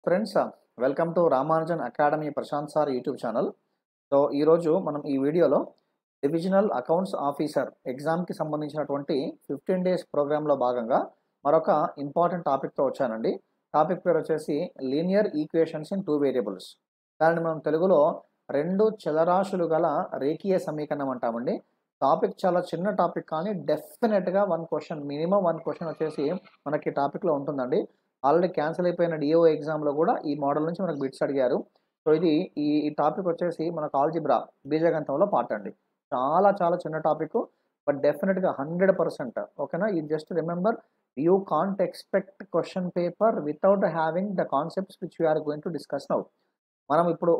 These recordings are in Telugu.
Friends, welcome to Ramanujan academy Prashant sir YouTube channel. So ఈరోజు మనం ఈ వీడియోలో డివిజనల్ అకౌంట్స్ ఆఫీసర్ ఎగ్జామ్కి సంబంధించినటువంటి 15 డేస్ ప్రోగ్రాంలో భాగంగా మరొక ఇంపార్టెంట్ టాపిక్తో వచ్చానండి. టాపిక్ పేరు వచ్చేసి లీనియర్ ఈక్వేషన్స్ ఇన్ 2 వేరియబుల్స్. దాన్ని మనం తెలుగులో రెండు చలరాశులు గల రేఖీయ సమీకరణం అంటామండి. టాపిక్ చాలా చిన్న టాపిక్, కానీ డెఫినెట్గా మినిమం వన్ క్వశ్చన్ వచ్చేసి మనకి టాపిక్లో ఉంటుందండి. ఆల్రెడీ క్యాన్సిల్ అయిపోయిన డిఓ ఎగ్జామ్లో కూడా ఈ మోడల్ నుంచి మనకు బిట్స్ అడిగారు. సో ఇది ఈ టాపిక్ వచ్చేసి మనకు ఆల్జిబ్రా బీజగణితంలో పార్ట్ అండి. చాలా చిన్న టాపిక్, బట్ డెఫినెట్గా 100%. ఓకేనా? You just remember, you can't expect question paper without having the concepts which we are going to discuss now. మనం ఇప్పుడు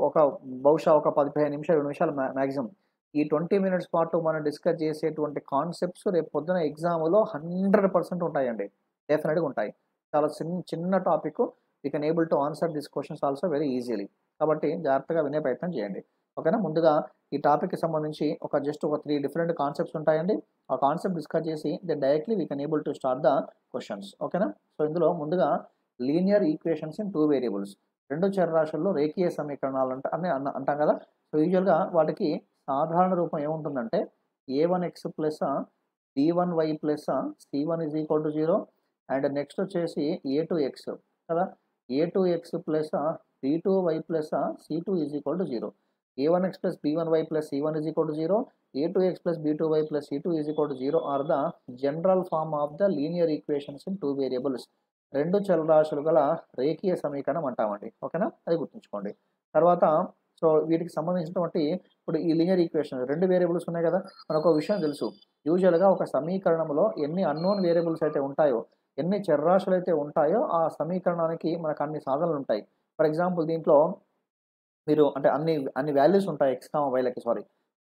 బహుశా ఒక 15 నిమిషాలు 20 నిమిషాలు మ్యాక్సిమం ఈ 20 మినిట్స్ పాటు మనం డిస్కస్ చేసేటువంటి కాన్సెప్ట్స్ రేపు పొద్దున ఎగ్జామ్లో 100% ఉంటాయండి. డెఫినెట్గా ఉంటాయి. చాలా చిన్న topic. You can able to answer this questions also very easily. కాబట్టి జాగ్రత్తగా వినే ప్రయత్నం చేయండి. ఓకేనా? ముందుగా ఈ టాపిక్కి సంబంధించి ఒక 3 డిఫరెంట్ కాన్సెప్ట్స్ ఉంటాయండి. ఆ కాన్సెప్ట్ డిస్కస్ చేసి directly we can able to start the questions. ఓకేనా? సో ఇందులో ముందుగా లీనియర్ ఈక్వేషన్స్ ఇన్ 2 వేరియబుల్స్, రెండు చరరాశుల్లో రేఖీయ సమీకరణాలు అంటాం కదా. సో యూజువల్గా వాటికి సాధారణ రూపం ఏముంటుందంటే a1x plus b1y plus c1 is equal to 0 and next వచ్చేసి a2x కదా, a2x plus b2y plus c2 is equal to 0, a1x plus b1y plus c1 is equal to 0, a2x plus b2y plus c2 is equal to 0 are the general form of the linear equations in 2 variables. రెండు చలరాశులు గల రేఖీయ సమీకరణం అంటామండి. ఓకేనా? అది గుర్తుంచుకోండి. తర్వాత సో వీటికి సంబంధించినటువంటి ఇప్పుడు ఈ లీనియర్ ఈక్వేషన్ 2 వేరియబుల్స్ ఉన్నాయి కదా. మనకు ఒక విషయం తెలుసు, యూజువల్గా ఒక సమీకరణంలో ఎన్ని అన్నోన్ వేరియబుల్స్ అయితే ఉంటాయో, ఎన్ని చరరాశులు అయితే ఉంటాయో ఆ సమీకరణానికి మనకు అన్ని సాధనలు ఉంటాయి. ఫర్ ఎగ్జాంపుల్ దీంట్లో మీరు అంటే అన్ని వాల్యూస్ ఉంటాయి ఎక్స్ కామా వైలకి.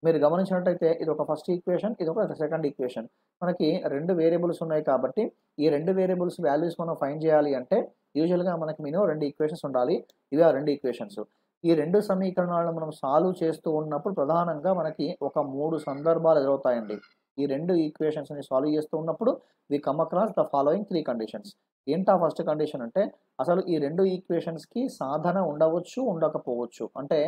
మీరు గమనించినట్టయితే ఇది ఒక ఫస్ట్ ఈక్వేషన్, ఇది ఒక సెకండ్ ఈక్వేషన్. మనకి 2 వేరియబుల్స్ ఉన్నాయి కాబట్టి ఈ 2 వేరియబుల్స్ వాల్యూస్ మనం ఫైండ్ చేయాలి అంటే యూజువల్గా మనకి మినిమం 2 ఈక్వేషన్స్ ఉండాలి. ఇవి ఆ 2 ఈక్వేషన్స్. ఈ 2 సమీకరణాలను మనం సాల్వ్ చేస్తూ ఉన్నప్పుడు ప్రధానంగా మనకి ఒక 3 సందర్భాలు ఎదురవుతాయండి. ఈ 2 ఈక్వేషన్స్ని సాల్వ్ చేస్తూ ఉన్నప్పుడు we come across the following 3 conditions. ఏంటా ఫస్ట్ కండిషన్ అంటే అసలు ఈ 2 ఈక్వేషన్స్కి సాధన ఉండవచ్చు, ఉండకపోవచ్చు. అంటే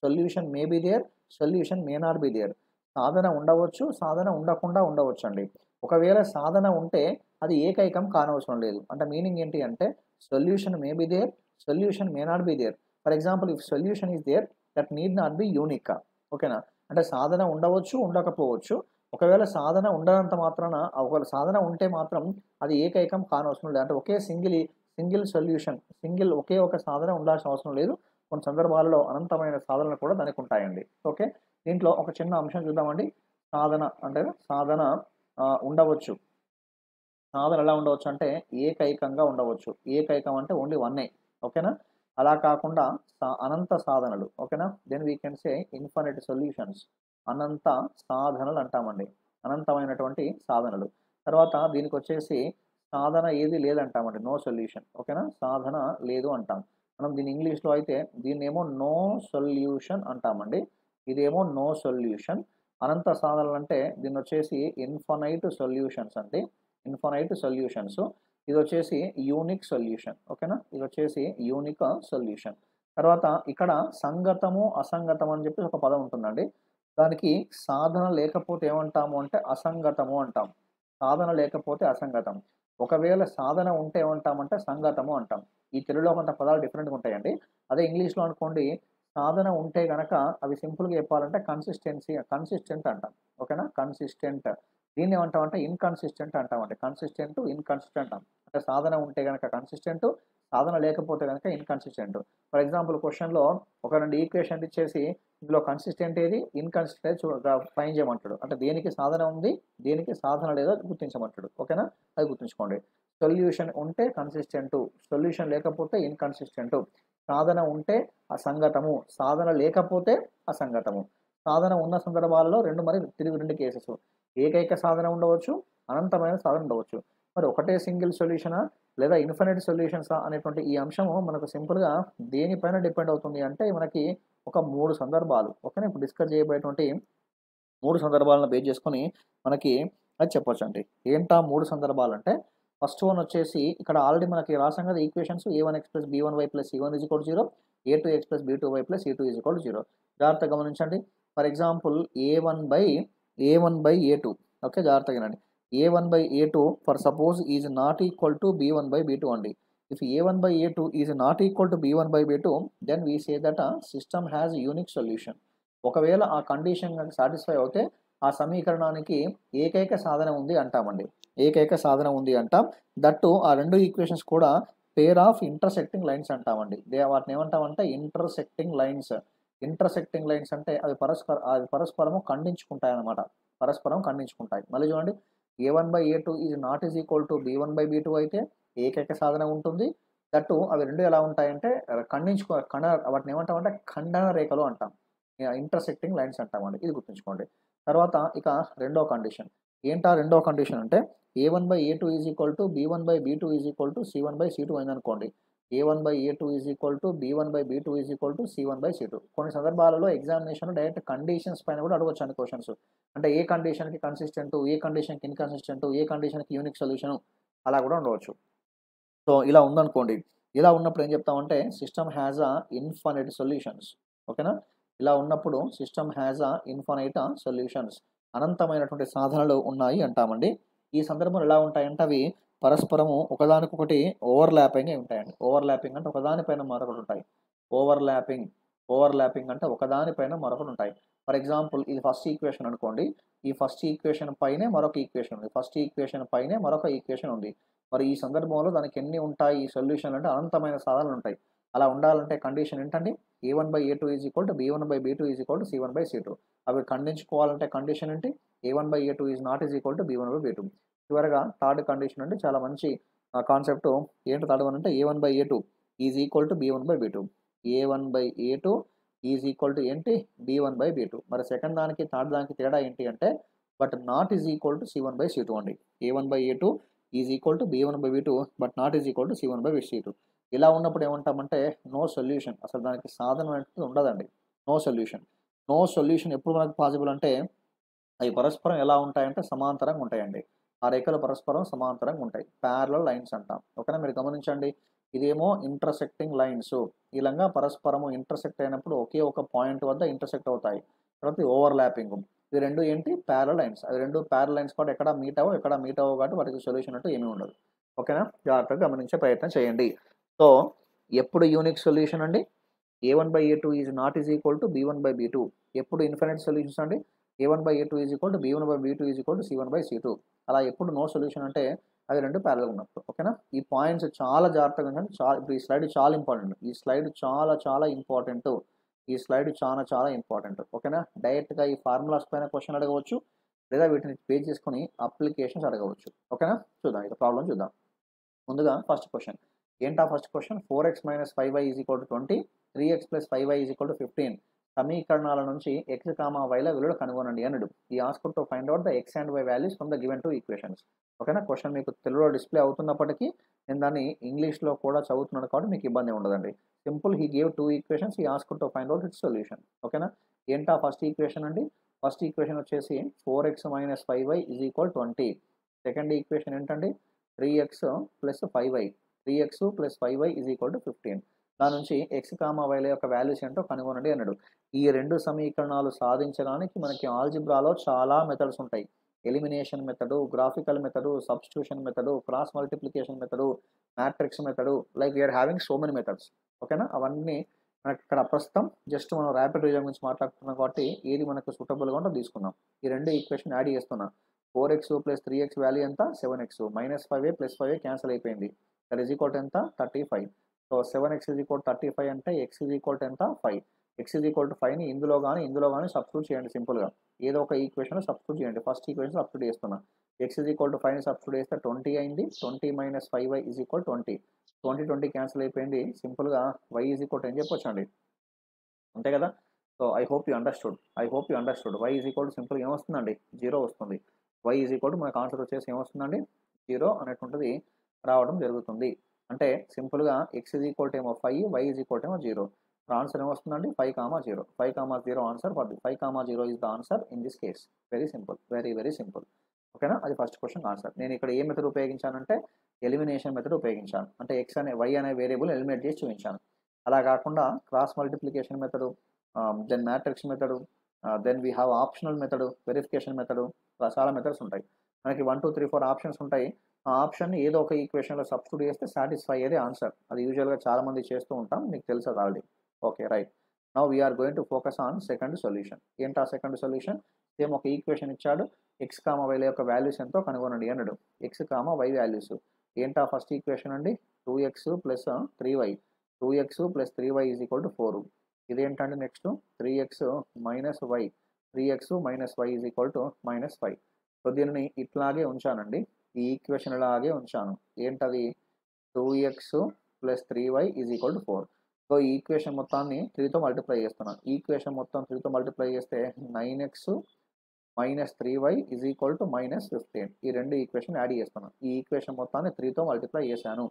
solution may be there, solution may not be there. సాధన ఉండవచ్చు, సాధన ఉండకుండా ఉండవచ్చు అండి. ఒకవేళ సాధన ఉంటే అది ఏకైకం కానవసరం లేదు. అంటే మీనింగ్ ఏంటి అంటే solution may be there, solution may not be there. For example if solution is there, that need not be unique. ఓకేనా? అంటే సాధన ఉండవచ్చు, ఉండకపోవచ్చు. ఒకవేళ సాధన ఉండనంత మాత్రాన, ఒకవేళ సాధన ఉంటే మాత్రం అది ఏకైకం కానవసరం లేదు. అంటే సింగిల్ సొల్యూషన్, ఒకే ఒక సాధన ఉండాల్సిన అవసరం లేదు. కొన్ని సందర్భాలలో అనంతమైన సాధనలు కూడా దానికి ఉంటాయండి. ఓకే, దీంట్లో ఒక చిన్న అంశం చూద్దామండి. సాధన అంటే ఉండవచ్చు. సాధన ఎలా ఉండవచ్చు అంటే ఏకైకంగా ఉండవచ్చు. ఏకైకం అంటే ఓన్లీ వన్నే. ఓకేనా? అలా కాకుండా అనంత సాధనలు. ఓకేనా? Then we can say infinite solutions. అనంత సాధనలు అంటామండి. అనంతమైనటువంటి సాధనలు. తర్వాత దీనికి వచ్చేసి సాధన ఏది లేదంటామండి, నో సొల్యూషన్. ఓకేనా? సాధన లేదు అంటాం. మనం దీని ఇంగ్లీష్లో అయితే దీన్నేమో నో సొల్యూషన్ అంటామండి. ఇదేమో నో సొల్యూషన్. అనంత సాధనలు అంటే దీన్ని వచ్చేసి ఇన్ఫినైట్ సొల్యూషన్స్ అండి. Infinite solutions. ఇది వచ్చేసి యూనిక్ సొల్యూషన్. ఓకేనా? ఇది వచ్చేసి యూనిక్ సొల్యూషన్. తర్వాత ఇక్కడ సంగతము, అసంగతం అని చెప్పి ఒక పదం ఉంటుందండి. దానికి సాధన లేకపోతే ఏమంటాము అంటే అసంగతము అంటాం. సాధన లేకపోతే అసంగతం. ఒకవేళ సాధన ఉంటే ఏమంటామంటే సంగతము అంటాం. ఈ తెలుగులో కొంత పదాలు డిఫరెంట్గా ఉంటాయండి. అదే ఇంగ్లీష్లో అనుకోండి, సాధన ఉంటే గనక అవి సింపుల్గా చెప్పాలంటే కన్సిస్టెంట్ అంటాం. ఓకేనా? కన్సిస్టెంట్. దీన్ని ఏమంటామంటే ఇన్కన్సిస్టెంట్ అంటామండి. కన్సిస్టెంట్, ఇన్కన్సిస్టెంట్ అంటాం. అంటే సాధన ఉంటే గనక కన్సిస్టెంట్, సాధన లేకపోతే గనక ఇన్కన్సిస్టెంట్. ఫర్ ఎగ్జాంపుల్ క్వశ్చన్లో ఒక 2 ఈక్వేషన్ ఇచ్చేసి ఇందులో కన్సిస్టెంట్ ఏది, ఇన్కన్సిస్టెంట్ ఫైండ్ చేయమంటాడు. అంటే దేనికి సాధన ఉంది, దేనికి సాధన లేదో గుర్తించమంటాడు. ఓకేనా? అది గుర్తుంచుకోండి. సొల్యూషన్ ఉంటే కన్సిస్టెంట్, సొల్యూషన్ లేకపోతే ఇన్కన్సిస్టెంట్. సాధన ఉంటే అసంగతము, సాధన లేకపోతే అసంగతము. సాధన ఉన్న సందర్భాలలో తిరిగి 2 కేసెస్. ఏకైక సాధన ఉండవచ్చు, అనంతమైన సాధన ఉండవచ్చు. మరి ఒకటే సింగిల్ సొల్యూషనా లేదా ఇన్ఫినిట్ సొల్యూషన్సా అనేటువంటి ఈ అంశము మనకు సింపుల్గా దేనిపైన డిపెండ్ అవుతుంది అంటే మనకి ఒక 3 సందర్భాలు. ఓకేనా? ఇప్పుడు డిస్కస్ చేయబోయేటువంటి 3 సందర్భాలను బేస్ చేసుకొని మనకి అది చెప్పొచ్చండి. ఏంటా 3 సందర్భాలు అంటే ఫస్ట్ వన్ వచ్చేసి ఇక్కడ ఆల్రెడీ మనకి రాసాం కదా equations a1x plus b1y plus c1 is equal 0, a2x plus b2y plus c2 is equal 0. జాగ్రత్తగా గమనించండి. For example a1 by a2. Okay, జాగ్రత్తగా వినండి. a1 by a2 for suppose is not equal to b1 by b2 అండి. If a1 by a2 is not equal to b1 by b2, then we say that system has unique solution. ఒకవేళ ఆ కండిషన్ కనుక సాటిస్ఫై అవుతే ఆ సమీకరణానికి ఏకైక సాధన ఉంది అంటామండి. ఏకైక సాధన ఉంది అంటాం. దట్టు ఆ రెండు ఈక్వేషన్స్ కూడా పేర్ ఆఫ్ ఇంటర్సెక్టింగ్ లైన్స్ అంటామండి. వాటిని ఏమంటామంటే ఇంటర్సెక్టింగ్ లైన్స్. ఇంటర్సెక్టింగ్ లైన్స్ అంటే అవి పరస్పరము ఖండించుకుంటాయి అన్నమాట. పరస్పరం ఖండించుకుంటాయి. మళ్ళీ చూడండి, a1 by a2 is not is equal to b1 by b2 అయితే ఏకైక సాధన ఉంటుంది. దట్టు అవి రెండు ఎలా ఉంటాయంటే వాటిని ఏమంటామంటే ఖండన రేఖలు అంటాం. ఇంటర్సెక్టింగ్ లైన్స్ అంటామండి. ఇది గుర్తుంచుకోండి. తర్వాత ఇక రెండో కండిషన్. ఏంటా రెండో కండిషన్ అంటే a1 by a2 is equal to b1 by b2 is equal to c1 by c2 అయిందనుకోండి. a1 by a2 is equal to b1 by b2 is equal to c1 by c2. కొన్ని సందర్భాలలో ఎగ్జామినేషన్ డైరెక్ట్ కండిషన్స్ పైన కూడా అడగవచ్చు అండి క్వశ్చన్స్. అంటే ఏ కండిషన్కి కన్సిస్టెంట్, ఏ కండిషన్కి ఇన్కన్సిస్టెంట్, ఏ కండిషన్కి యూనిక్ సొల్యూషన్, అలా కూడా ఉండవచ్చు. సో ఇలా ఉందనుకోండి. ఇలా ఉన్నప్పుడు ఏం చెప్తామంటే system has a infinite solutions. ఓకేనా? ఇలా ఉన్నప్పుడు system has a infinite solutions. అనంతమైనటువంటి సాధనలు ఉన్నాయి అంటామండి. ఈ సందర్భంలో ఎలా ఉంటాయంటే అవి పరస్పరము ఒకదానికొకటి ఓవర్లాపింగ్ ఉంటాయండి. ఓవర్లాపింగ్ అంటే ఒకదానిపైన మరొకటి ఉంటాయి. ఓవర్లాపింగ్ అంటే ఒకదానిపైన మరొకటి ఉంటాయి. ఫర్ ఎగ్జాంపుల్ ఇది ఫస్ట్ ఈక్వేషన్ అనుకోండి. ఈ ఫస్ట్ ఈక్వేషన్ పైనే మరొక ఈక్వేషన్ ఉంది. ఫస్ట్ ఈక్వేషన్ పైనే మరొక ఈక్వేషన్ ఉంది. మరి ఈ సందర్భంలో దానికి ఎన్ని ఉంటాయి ఈ సొల్యూషన్ అంటే అనంతమైన సాధనలు ఉంటాయి. అలా ఉండాలంటే కండిషన్ ఏంటండి? a1 by a2 is equal to b1 by b2 is equal to c1 by c2. అవి ఖండించుకోవాలంటే కండిషన్ ఏంటి? a1 by a2 is not is equal to b1 by b2. చివరగా థర్డ్ కండిషన్ అండి, చాలా మంచి కాన్సెప్ట్. ఏంటి థర్డ్ వన్ అంటే a1 by a2 is equal to b1 by b2. a1 by a2 is equal to ఏంటి? b1 by b2. మరి సెకండ్ దానికి థర్డ్ దానికి తేడా ఏంటి అంటే but not is equal to c1 by c2 అండి. a1 by a2 is equal to b1 by b2 but not is equal to c1 by c2. ఇలా ఉన్నప్పుడు ఏమంటామంటే నో సొల్యూషన్. అసలు దానికి సాధన అనేది ఉండదండి. నో సొల్యూషన్ ఎప్పుడు మనకు పాసిబుల్ అంటే అవి పరస్పరం ఎలా ఉంటాయంటే సమాంతరంగా ఉంటాయండి. ఆ రేఖలు పరస్పరం సమాంతరంగా ఉంటాయి. ప్యారలల్ లైన్స్ అంటాం. ఓకేనా? మీరు గమనించండి. ఇదేమో ఇంటర్సెక్టింగ్ లైన్స్. ఇలాగా పరస్పరము ఇంటర్సెక్ట్ అయినప్పుడు ఒకే ఒక పాయింట్ వద్ద ఇంటర్సెక్ట్ అవుతాయి. తర్వాత ఓవర్లాపింగ్. ఇవి రెండు ఏంటి? Parallel lines. అవి రెండు ప్యారలల్ లైన్స్ కూడా ఎక్కడ మీట్ అవ్వవు కాబట్టి వాటికి సొల్యూషన్ అంటూ ఏమీ ఉండదు. ఓకేనా? జాగ్రత్తగా గమనించే ప్రయత్నం చేయండి. సో ఎప్పుడు యూనిక్ సొల్యూషన్ అండి? a1 by a2 is not is equal to b1 by b2. ఎప్పుడు ఇన్ఫినైట్ సొల్యూషన్స్ అండి? a1 by a2 is equal to b1 by b2 is equal to c1 by c2. అలా ఎప్పుడు నో సొల్యూషన్ అంటే అవి రెండు ప్యారలల్ ఉన్నప్పుడు. ఓకేనా? ఈ పాయింట్స్ చాలా జాగ్రత్తగా ఉండండి. ఇప్పుడు ఈ స్లైడ్ చాలా ఇంపార్టెంట్. ఈ స్లైడ్ చాలా ఇంపార్టెంట్. ఈ స్లైడ్ చాలా ఇంపార్టెంట్. ఓకేనా? డైరెక్ట్గా ఈ ఫార్ములాస్ పైన క్వశ్చన్ అడగవచ్చు, లేదా వీటిని పే చేసుకొని అప్లికేషన్స్ అడగవచ్చు. ఓకేనా? చూద్దాం, ఇక ప్రాబ్లం చూద్దాం. ముందుగా ఫస్ట్ క్వశ్చన్. ఏంటా first question? 4x - 5y = 20, 3x + 5y = 15 సమీకరణాల నుంచి x, yల విలువలు కనుగొనండి అన్నాడు. ఈ asked to find out the x and y values from the given 2 equations. ఓకేనా? క్వశ్చన్ మీకు తెలుగులో డిస్ప్లే అవుతున్నప్పటికీ నేను దాన్ని ఇంగ్లీష్లో కూడా చదువుతున్నాను కాబట్టి మీకు ఇబ్బంది ఉండదండి. Simple, he gave 2 equations, he asked to find out it's solution. ఓకేనా? ఏంటా ఫస్ట్ ఈక్వేషన్ అండి? ఫస్ట్ ఈక్వేషన్ వచ్చేసి 4x - 5y = 20. సెకండ్ ఈక్వేషన్ ఏంటండి? 3x + 5y. 3x + 5y = 15. దాని నుంచి x, yల యొక్క వాల్యూస్ ఏంటో కనుగొనండి అన్నాడు. ఈ రెండు సమీకరణాలు సాధించడానికి మనకి ఆల్జిబ్రాలో చాలా మెథడ్స్ ఉంటాయి. Elimination method, graphical method, substitution method, cross multiplication method, matrix method, like we are having so many methods. ఓకేనా? అవన్నీ మనకి ఇక్కడ ప్రస్తుతం జస్ట్ మనం ర్యాపిడ్ రివిజన్ గురించి మాట్లాడుతున్నాం కాబట్టి ఏది మనకు సూటబుల్గా ఉందో తీసుకుందాం. ఈ రెండు ఈక్వేషన్ యాడ్ చేస్తున్నా. 4x + 3x వాల్యూ ఎంత? 7x. -5a + 5a క్యాన్సిల్ అయిపోయింది. దట్ ఈజ్ ఈక్వల్ టు ఎంత? 35. సో 7x = 35 అంటే x = ఎంత? 5. x = 5ని ఇందులో కానీ సబ్స్టిట్యూట్ చేయండి సింపుల్గా. ఏదో ఒక ఈక్వేషన్ సబ్స్టిట్యూట్ చేయండి. ఫస్ట్ ఈక్వేషన్ సబ్స్టిట్యూట్ చేస్తున్నా. x = 5ని సబ్స్టిట్యూట్ చేస్తే 20 అయింది. 20 - 5y = 20. 20 క్యాన్సిల్ అయిపోయింది. సింపుల్గా y = ఏం చెప్పొచ్చు అండి? అంతే కదా? So I hope you understood. y సింపుల్గా ఏమొస్తుందండి? 0 వస్తుంది. y మనకు ఆన్సర్ వచ్చేసి ఏమొస్తుందండి? 0 అనేటువంటిది రావడం జరుగుతుంది. అంటే సింపుల్గా x ఏమో 5, y ఏమో 0. ఆన్సర్ ఏమొస్తుందండి? 5, 0. 5, 0 answer for the 5, 0 is the answer in this case. Very simple, very simple. ఓకేనా? అది ఫస్ట్ క్వెషన్ ఆన్సర్. నేను ఇక్కడ ఏ మెథడ్ ఉపయోగించానంటే ఎలిమినేషన్ మెథడ్ ఉపయోగించాను. అంటే వై అనే వేరియబుల్ ఎలిమినేట్ చేసి చూపించాను. అలా కాకుండా cross multiplication method, then matrix method, then we have optional method, verification method, ఇలా చాలా మెథడ్స్ ఉంటాయి. మనకి 1, 2, 3, 4 ఆప్షన్స్ ఉంటాయి. ఆ ఆప్షన్‌ని ఏదో ఒక ఈక్వేషన్‌లో సబ్స్టిట్యూట్ చేస్తే సాటిస్ఫై అయ్యేదే ఆన్సర్. అది యూజువల్‌గా చాలామంది చేస్తూ ఉంటాం. మీకు తెలుసు అది ఆల్రెడీ. Okay. Right. Now we are going to focus on second solution. ఏంటా సెకండ్ సొల్యూషన్? సేమ్ ఒక ఈక్వేషన్ ఇచ్చాడు. x, y యొక్క వాల్యూస్ ఎంతో కనుగొనండి అన్నాడు. x, y values. ఏంటా ఫస్ట్ ఈక్వేషన్ అండి? 2x plus 3y. 2x plus 3y is equal to 4. ఇదేంటండి next? 3x minus y. 3x minus y is equal to -5. So దీనిని ఇట్లాగే ఉంచానండి. ఈ ఈక్వేషన్ ఇలాగే ఉంచాను. ఏంటది? 2x plus 3y is equal to 4. So ఈ ఈక్వేషన్ మొత్తాన్ని 3తో మల్టిప్లై చేస్తున్నాను. ఈక్వేషన్ మొత్తం 3తో మల్టిప్లై చేస్తే 9x minus 3y is equal to -15. ఈ రెండు ఈక్వేషన్ యాడ్ చేస్తున్నాను. ఈ ఈక్వేషన్ మొత్తాన్ని 3తో మల్టిప్లై చేశాను.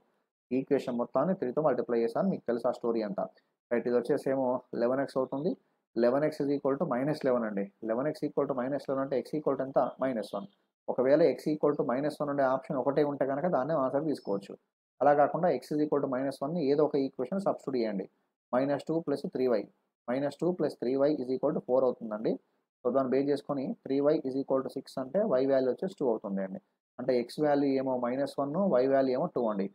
ఈక్వేషన్ మొత్తాన్ని 3తో మల్టిప్లై చేశాను. మీకు తెలుసు ఆ స్టోరీ అంతా. రైట్. ఇది వచ్చేసేమో 11x అవుతుంది. 11x ఈజ్ ఈక్వల్ టు -11 అండి. 11x ఈక్వల్ టు -11 అంటే x ఈక్వల్ టు ఎంత? -1. ఒకవేళ x ఈక్వల్ టు -1 ఉండే ఆప్షన్ ఒకటే ఉంటే కనుక దాన్నే ఆన్సర్ తీసుకోవచ్చు. అలా కాకుండా x ఈజ్ ఈక్వల్ టు -1ని ఏదో ఒక ఈక్వేషన్ సబ్స్టిట్యూట్ చేయండి. -2 plus 3y. -2 plus 3y is equal to 4 అవుతుందండి. సో దాన్ని బేస్ చేసుకొని 3y ఈజ్ ఈక్వల్ టు 6 అంటే y వాల్యూ వచ్చేసి 2 అవుతుంది అండి. అంటే x వాల్యూ ఏమో -1, y వాల్యూ ఏమో 2 అండి.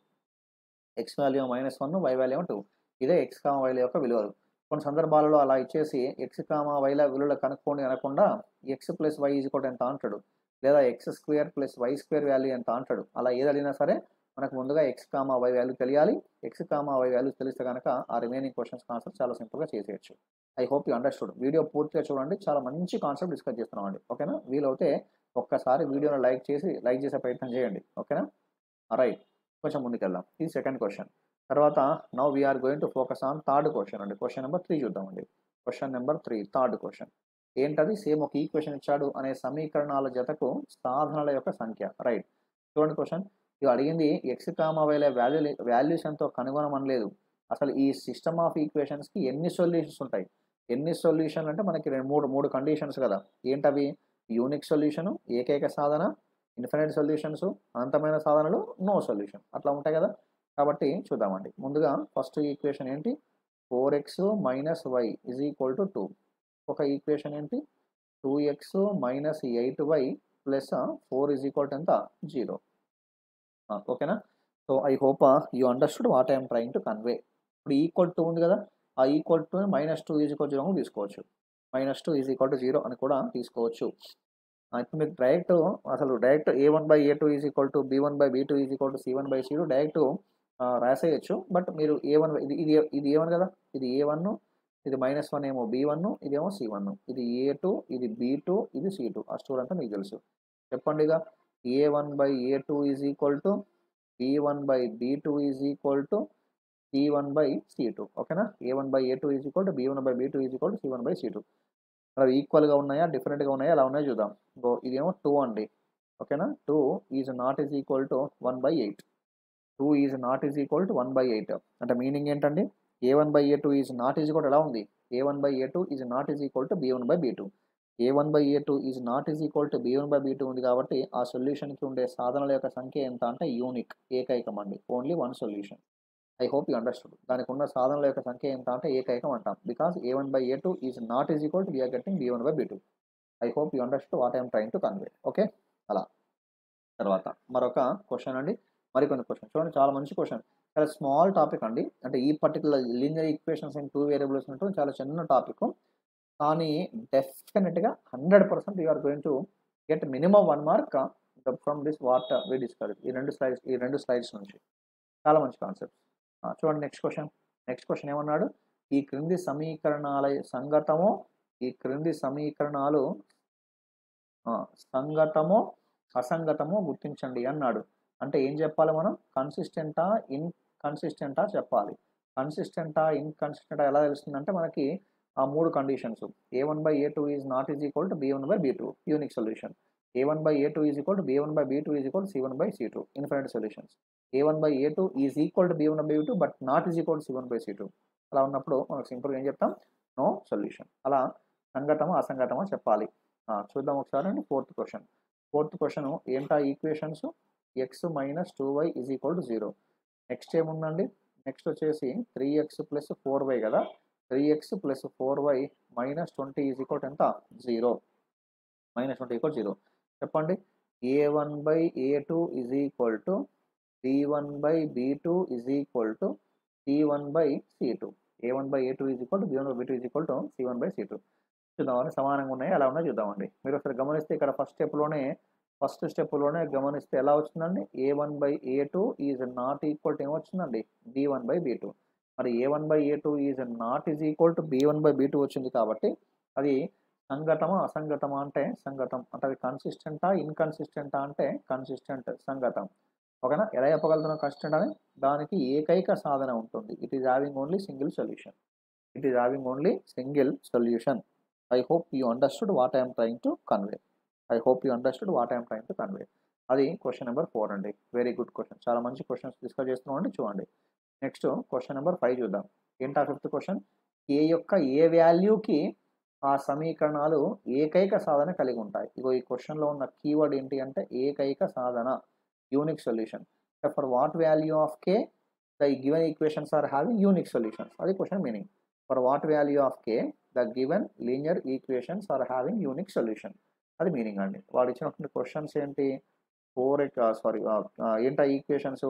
x వాల్యూ ఏమో -1, y వాల్యూ ఏమో 2. ఇదే x, y యొక్క విలువలు. కొన్ని సందర్భాలలో అలా ఇచ్చేసి x, yల విలువలు కనుక్కోండి అనకుండా x plus y is equal to ఎంత అంటాడు. లేదా x² ప్లస్ y² వాల్యూ ఎంత అంటాడు. అలా ఏది అడిగినా సరే మనకు ముందుగా x, y వాల్యూ తెలియాలి. x, y వాల్యూ తెలిస్తే కనుక ఆ రిమైనింగ్ క్వెషన్స్‌కి ఆన్సర్ చాలా సింపుల్‌గా చేసేయొచ్చు. I hope you understood. Video పూర్తిగా చూడండి. చాలా మంచి కాన్సెప్ట్ డిస్కస్ చేస్తున్నామండి. ఓకేనా? వీలవుతే ఒక్కసారి వీడియోని లైక్ చేసే ప్రయత్నం చేయండి. ఓకేనా? రైట్. కొంచెం ముందుకెళ్దాం. ఇది సెకండ్ క్వెషన్. తర్వాత now we are going to focus on third question అండి. క్వెషన్ నెంబర్ 3 చూద్దామండి. Question number 3 third question. ఏంటది? సేమ్ ఒక ఈక్వేషన్ ఇచ్చాడు. అనే సమీకరణాల జతకు సాధనాల యొక్క సంఖ్య. రైట్. చూడండి క్వెషన్. ఇవి అడిగింది x, yల వాల్యూస్ ఎంతో కనుగొనమనలేదు. అసలు ఈ సిస్టమ్ ఆఫ్ ఈక్వేషన్స్‌కి ఎన్ని సొల్యూషన్స్ ఉంటాయి? ఎన్ని సొల్యూషన్లు అంటే మనకి 3 కండిషన్స్ కదా! ఏంటవి? యూనిక్ సొల్యూషన్, ఏకైక సాధన, ఇన్ఫినిట్ సొల్యూషన్స్, అనంతమైన సాధనలు, నో సొల్యూషన్. అట్లా ఉంటాయి కదా! కాబట్టి చూద్దామండి. ముందుగా ఫస్ట్ ఈక్వేషన్ ఏంటి? 4x minus y is equal to 2. ఒక ఈక్వేషన్ ఏంటి? 2x minus 8y plus 4 is equal to ఎంత? 0. ఓకేనా? So I hope you understood what I am trying to convey. ఇప్పుడు ఈక్వల్ టు ఉంది కదా! ఆ equal to -2 is equal to 0 తీసుకోవచ్చు. -2 ఈజ్ ఈక్వల్ టు 0 అని కూడా తీసుకోవచ్చు. ఇప్పుడు మీకు direct a1/a2 is equal to b1/b2 is equal to c1/c2 direct రాసేయొచ్చు. బట్ మీరు a1 ఇది a1 కదా! ఇది a1, ఇది -1 ఏమో b1, ఇదేమో c1. ఇది a2, ఇది b2, ఇది c2. ఆ స్టోరీ అంతా మీకు తెలుసు. చెప్పండి ఇక. a1/a2 is equal to b1/b2 is equal to c1/c2. ఓకేనా? a1/a2 is equal to b1/b2 is equal to c1/c2. అవి ఈక్వల్‌గా ఉన్నాయా? డిఫరెంట్‌గా ఉన్నాయా? ఎలా ఉన్నాయో చూద్దాం. ఇదేమో 2 అండి. ఓకేనా? 2 is not is equal to 1/8. 2 is not is equal to 1/8. అంటే మీనింగ్ ఏంటండి? a1/a2 is not is equal to ఎలా ఉంది? a1/a2 is not is equal to b1/b2. a1/a2 is not is equal to b1/b2 ఉంది కాబట్టి ఆ సొల్యూషన్‌కి ఉండే సాధనాల యొక్క సంఖ్య ఎంత అంటే యూనిక్, ఏకైకం అండి. Only one solution. I hope you understood. దానికి ఉన్న సాధనాల యొక్క సంఖ్య ఎంత అంటే ఏకైకం అంటాం. Because a1/a2 is not is equal to we are getting b1/b2. I hope you understood what I am trying to convey. Okay. అలా. తర్వాత మరొక క్వెషన్ అండి. మరికొన్ని క్వెషన్ చూడండి. చాలా మంచి క్వెషన్. చాలా స్మాల్ టాపిక్ అండి. అంటే ఈ particular linear equations in 2 variables ఉన్నటువంటి చాలా చిన్న టాపిక్. కానీ డెఫినిట్‌గా 100% you are going to get minimum 1 mark from this what we discussed. ఈ రెండు స్లైడ్స్ నుంచి. చాలా మంచి కాన్సెప్ట్. చూడండి నెక్స్ట్ క్వెషన్. నెక్స్ట్ క్వెషన్ ఏమన్నాడు? ఈ క్రింది సమీకరణాల సంగతమో ఈ క్రింది సమీకరణాలు సంగతమో అసంగతమో గుర్తించండి అన్నాడు. అంటే ఏం చెప్పాలి మనం? కన్సిస్టెంటా, ఇన్‌కన్సిస్టెంటా చెప్పాలి. కన్సిస్టెంటా, ఇన్‌కన్సిస్టెంటా ఎలా తెలుస్తుందంటే మనకి ఆ 3 conditions. a1/a2 is not is equal to b1/b2 unique solution. a1/a2 is equal to b1/b2 is equal to c1/c2 infinite solutions. a1/a2 is equal to b1/b2 but not is equal to c1/c2. అలా ఉన్నప్పుడు మనకు సింపుల్‌గా ఏం చెప్తాం? No solution. అలా సంగతమా, అసంగతమా చెప్పాలి. చూద్దాం ఒకసారి అండి. Fourth question. ఫోర్త్ క్వశ్చన్ ఏంటా equations x minus 2y is equal to 0. Next ఏముందండి, నెక్స్ట్ వచ్చేసి 3x ప్లస్ 4y కదా, 3x plus 4y minus 20 is equal to ఎంత, 0. Minus 20 equal 0. చెప్పండి, a1/a2 is equal to b1/b2 is equal to c1/c2. a1/a2 is equal to b1/b2 is equal to c1/c2. చూద్దామని సమానంగా ఉన్నాయి ఎలా ఉన్నాయో చూద్దామండి. మీరు ఒకసారి గమనిస్తే ఇక్కడ ఫస్ట్ స్టెప్లోనే గమనిస్తే ఎలా వచ్చిందండి, a1/a2 is not equal to ఏమొచ్చిందండి, b1/b2. మరి a1/a2 is not is equal to b1/b2 వచ్చింది కాబట్టి అది సంగతమా అసంగతమా అంటే సంగతం. అంటే అది కన్సిస్టెంటా ఇన్కన్సిస్టెంటా అంటే కన్సిస్టెంట్, సంగతం. ఓకేనా, ఎలా చెప్పగలుగుతున్నాం కన్సిస్టెంట్ అని, దానికి ఏకైక సాధన ఉంటుంది. It is having only single solution. It is having only single solution. I hope you understood what I am trying to convey. I hope you understood what I am trying to convey. అది క్వశ్చన్ నెంబర్ 4 అండి. Very good question. చాలా మంచి క్వశ్చన్స్ డిస్కస్ చేస్తున్నాం అండి, చూడండి. నెక్స్ట్ క్వశ్చన్ నెంబర్ 5 చూద్దాం. ఏంటా ఫిఫ్త్ క్వశ్చన్, ఏ యొక్క ఏ వాల్యూకి ఆ సమీకరణాలు ఏకైక సాధన కలిగి ఉంటాయి. ఇగో ఈ క్వశ్చన్లో ఉన్న కీవర్డ్ ఏంటి అంటే ఏకైక సాధన, unique solution. For what value of k the given equations are having unique solutions. అది question meaning. For what value of k the given linear equations are having unique solution. అది మీనింగ్ అండి. వాడు ఇచ్చినటువంటి క్వశ్చన్స్ ఏంటి, ఏంటా equations,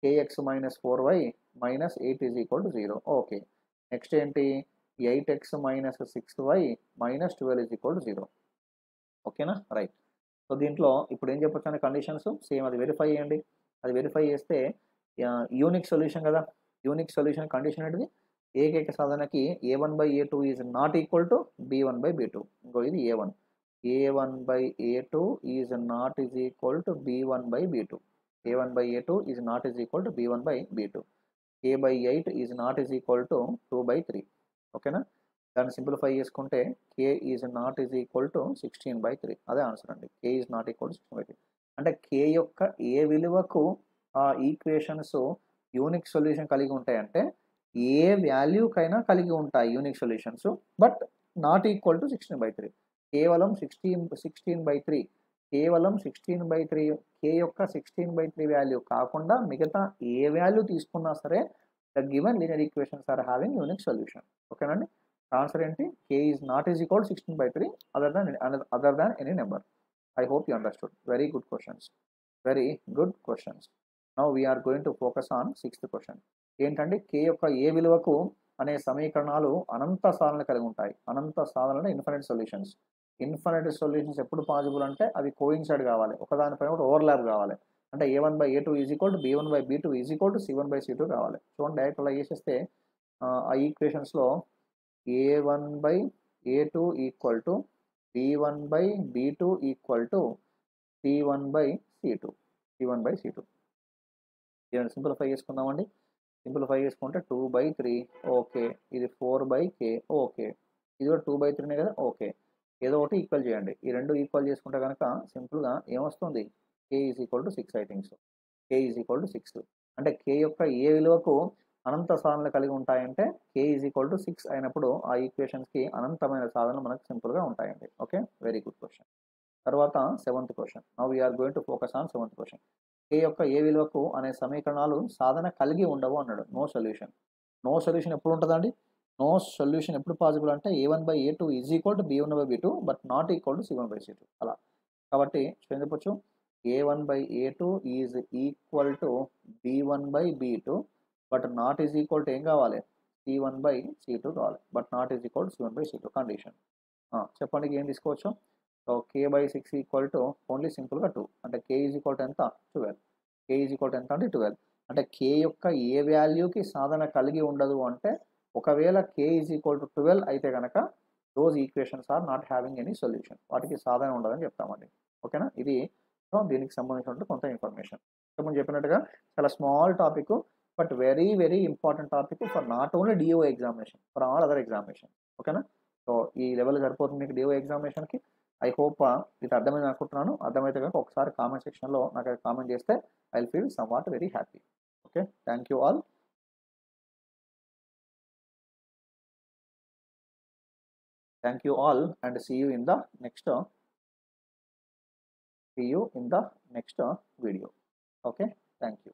kx minus 4y minus 8 is equal to 0. Okay. Next ఏంటి, 8x minus 6y minus 12 is equal to 0. ఓకేనా, రైట్. సో దీంట్లో ఇప్పుడు ఏం చెప్పొచ్చు అనే కండిషన్స్ సేమ్ అది వెరిఫై చేయండి. అది వెరిఫై చేస్తే యూనిక్ సొల్యూషన్ కదా, యూనిక్ సొల్యూషన్ కండిషన్ ఏంటిది, ఏకైక సాధనకి a1/a2 is not equal to b1/b2. ఇంకో ఇది a1/a2 is not is equal to b1/b2. a1/a2 is not is equal to b1/b2. k/8 is not is equal to 2/3. ఓకేనా, దాన్ని సింప్లిఫై చేసుకుంటే k is not is equal to 16/3. అదే ఆన్సర్ అండి, k is not equal to 16/3. అంటే k యొక్క ఏ విలువకు ఆ ఈక్వేషన్స్ యూనిక్ సొల్యూషన్ కలిగి ఉంటాయంటే ఏ వాల్యూకైనా కలిగి ఉంటాయి unique solutions, but not equal to 16/3. కేవలం 16/3, కేవలం 16/3 కే యొక్క 16/3 వాల్యూ కాకుండా మిగతా ఏ వాల్యూ తీసుకున్నా సరే the given linear equations are having unique solution. ఓకేనండి, ఆన్సర్ ఏంటి, k is not is equal 16/3 other than any number. I hope you understood. Very good questions, very good questions. Now we are going to focus on sixth question. ఏంటంటే కే యొక్క ఏ విలువకు అనే సమీకరణాలు అనంత సాధనలు కలిగి ఉంటాయి. అనంత సాధనలు ఇన్ఫినిట్ సొల్యూషన్స్. ఇన్ఫినిట్ సొల్యూషన్స్ ఎప్పుడు పాసిబుల్ అంటే అవి కోయిన్సైడ్ కావాలి, ఒకదానిపైన ఒకటి ఓవర్లాప్ కావాలి. అంటే a1/a2 is equal to b1/b2 is equal to c1/c2 కావాలి. చూడండి, డైరెక్ట్ అలా చేసేస్తే ఆ ఈక్వేషన్స్లో a1/a2 equal to b1/b2 equal to c1/c2. దీన్ని సింప్లిఫై చేసుకుందామండి. సింప్లిఫై చేసుకుంటే 2/3. ఓకే, ఇది 4/k. ఓకే, ఇది కూడా 2/3నే కదా. ఓకే, ఏదో ఒకటి ఈక్వల్ చేయండి. ఈ రెండు ఈక్వల్ చేసుకుంటే కనుక సింపుల్గా ఏమొస్తుంది, k is equal to 6. I think so, k is equal to 6. అంటే k యొక్క ఏ విలువకు అనంత సాధనలు కలిగి ఉంటాయంటే k ఈజ్ ఈక్వల్ టు 6 అయినప్పుడు ఆ ఈక్వేషన్స్కి అనంతమైన సాధనలు మనకు సింపుల్గా ఉంటాయండి. Okay, very good question. తర్వాత 7th question. Now we are going to focus on 7th question. k యొక్క ఏ విలువకు అనే సమీకరణాలు సాధన కలిగి ఉండవు అన్నాడు. No solution. నో సొల్యూషన్ ఎప్పుడు ఉంటుందండి, నో సొల్యూషన్ ఎప్పుడు పాసిబుల్ అంటే a1/a2 is equal to b1/b2 but not equal to c1/c2. అలా కాబట్టి ఏం చెప్పొచ్చు, a1/a2 is equal to b1/b2 but not is equal to ఏం కావాలి, c1/c2 కావాలి. But not is equal to c1/c2 condition. చెప్పండి ఏం తీసుకోవచ్చు. So k/6 equal to only సింపుల్గా 2. అంటే k ఈజ్ ఈక్వల్ టు ఎంత, 12. k ఈజ్ ఈక్వల్ టు ఎంత అంటే 12. అంటే k యొక్క ఏ వాల్యూకి సాధన కలిగి ఉండదు అంటే ఒకవేళ k ఈజ్ ఈక్వల్ టు 12 అయితే కనుక those equations are not having any solution. వాటికి సాధన ఉండదని చెప్తామండి. ఓకేనా, ఇది దీనికి సంబంధించినటువంటి కొంత ఇన్ఫర్మేషన్. మనం చెప్పినట్టుగా చాలా small topic but very very important topic for not only DO examination, for all other examination. ఓకేనా, సో ఈ లెవెల్ సరిపోతుంది మీకు డిఓ ఎగ్జామినేషన్కి. ఐ హోప్ ఇది అర్థమైంది అనుకుంటున్నాను. అర్థమైతే కనుక ఒకసారి కామెంట్ సెక్షన్లో నాకు కామెంట్ చేస్తే I will feel some what very happy. Okay, thank you all. Thank you all and see you in the next See you in the next video. Okay, thank you.